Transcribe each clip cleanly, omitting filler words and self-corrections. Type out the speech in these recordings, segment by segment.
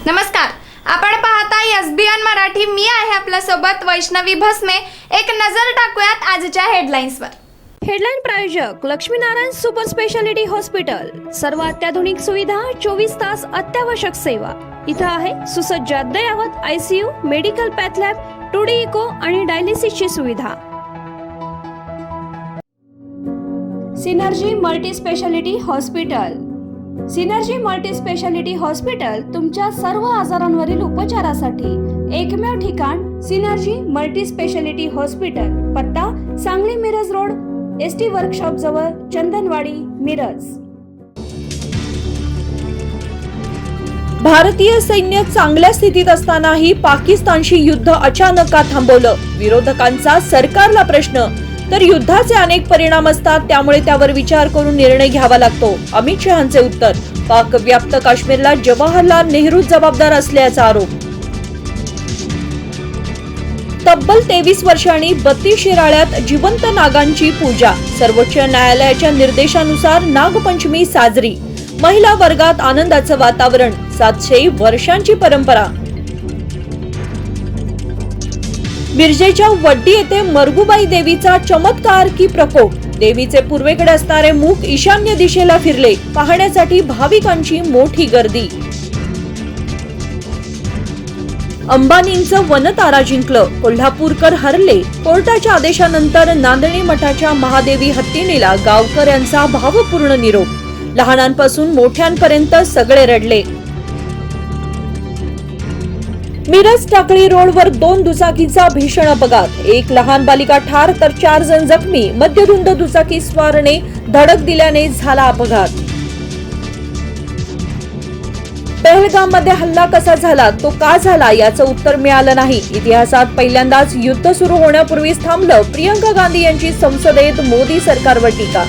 नमस्कार, आपण पाहताय एसबीएन मराठी. मी आहे आपल्या सोबत वैष्णवी भस्मे. एक नजर टाकूयात आजच्या हेडलाईन्सवर. हेडलाईन प्रायोजक लक्ष्मीनारायण सुपर स्पेशालिटी हॉस्पिटल. सर्व अत्याधुनिक सुविधा, 24 तास अत्यावश्यक सेवा. इथं आहे सुसज्ज अद्ययावत ICU, medical path lab, 2D echo आणि डायलिसिसची सुविधा. Synergy multi speciality hospital. Synergy multi speciality hospital तुमच्या सर्व आजारांवरील उपचारासाठी एकमेव ठिकाण. Synergy multi speciality hospital. पत्ता Sangli Miraj road, ST workshop जवळ, चंदनवाडी, मिरज. भारतीय सैन्य चांगल्या स्थितीत असतानाही पाकिस्तानशी युद्ध अचानक का थांबवलं? विरोधकांचा सरकारला प्रश्न. तर युद्धाचे अनेक परिणाम असतात, त्यामुळे त्यावर विचार करून निर्णय घ्यावा लागतो. अमित शहांचे उत्तर. पाक व्याप्त काश्मीरला जवाहरलाल नेहरू जबाबदार असल्याचा आरोप. तब्बल 23 वर्षांनी 32 शिराळ्यात जिवंत नागांची पूजा. सर्वोच्च न्यायालयाच्या निर्देशानुसार नागपंचमी साजरी. महिला वर्गात आनंदाचं वातावरण. 700 वर्षांची परंपरा. मिरजेच्या वड्डी येथे मरगुबाई देवीचा चमत्कार की प्रकोप. देवीचे पूर्वेकडे असणारे मुख ईशान्य दिशेला फिरले. पाहण्यासाठी भाविकांची मोठी गर्दी. अंबानींचं वनतारा जिंकलं. कोल्हापूरकर हरले. कोर्टाच्या आदेशानंतर नांदणी मठाच्या महादेवी हत्तीनेला गावकऱ्यांचा भावपूर्ण निरोप. लहानांपासून मोठ्यांपर्यंत सगळे रडले. मिरज टाकळी रोडवर 2 दुचाकींचा भीषण अपघात. एक लहान बालिका ठार तर 4 जण जखमी. मध्यधुंद दुचाकी स्वारने धडक दिल्याने झाला अपघात. पहलगाममध्ये हल्ला कसा झाला, तो का झाला याचं उत्तर मिळालं नाही. इतिहासात पहिल्यांदाच युद्ध सुरू होण्यापूर्वीच थांबलं. प्रियंका गांधी यांची संसदेत मोदी सरकारवर टीका.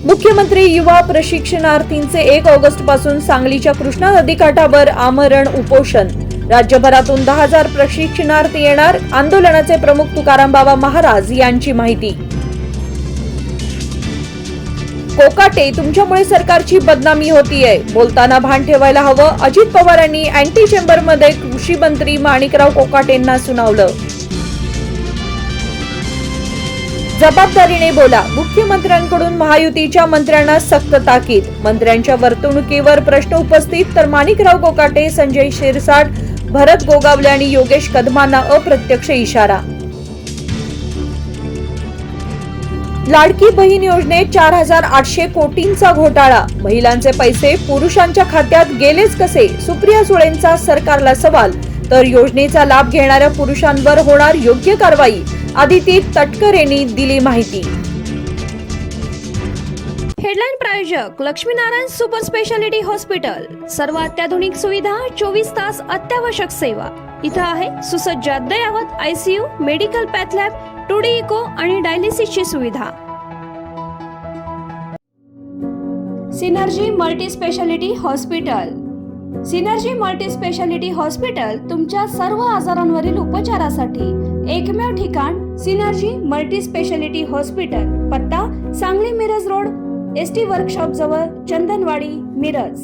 मुख्यमंत्री युवा प्रशिक्षणार्थींचे 1 ऑगस्ट पासून सांगलीच्या कृष्णा नदीकाठावर आमरण उपोषण. राज्यभरातून 10,000 प्रशिक्षणार्थी येणार. आंदोलनाचे प्रमुख तुकाराम बाबा महाराज यांची माहिती. कोकाटे, तुमच्यामुळे सरकारची बदनामी होतीये. बोलताना भान ठेवायला हवं. अजित पवार यांनी अँटी चेंबरमध्ये कृषी मंत्री माणिकराव कोकाटेंना सुनावलं. जबाबदारीने बोला. मुख्यमंत्र्यांकडून महायुतीच्या मंत्र्यांना सक्त ताकीद. मंत्र्यांच्या वर्तणुकीवर प्रश्न उपस्थित, तर माणिकराव कोकाटे, संजय शिरसाट, भरत गोगावले आणि योगेश कदमांना अप्रत्यक्ष इशारा. लाडकी बहीण योजनेत 4,800 कोटींचा घोटाळा. महिलांचे पैसे पुरुषांच्या खात्यात गेलेच कसे? सुप्रिया सुळेंचा सरकारला सवाल. तर योजनेचा लाभ घेणाऱ्या पुरुषांवर होणार योग्य कारवाई. आदिती तटकरेंनी दिली माहिती. हेडलाईन प्रायोजक लक्ष्मीनारायण सुपर स्पेशालिटी हॉस्पिटल. सर्व अत्याधुनिक सुविधा, 24 तास अत्यावश्यक सेवा. इथं आहे सुसज्ज अद्ययावत ICU, medical path lab, 2D echo आणि डायलिसिसची सुविधा. Synergy multi speciality hospital. Synergy multi speciality hospital तुमच्या सर्व आजारांवरील उपचारासाठी एकमेव ठिकाण. Synergy multi speciality hospital. पत्ता Sangli Miraj road, ST workshop जवळ, चंदनवाडी, मिरज.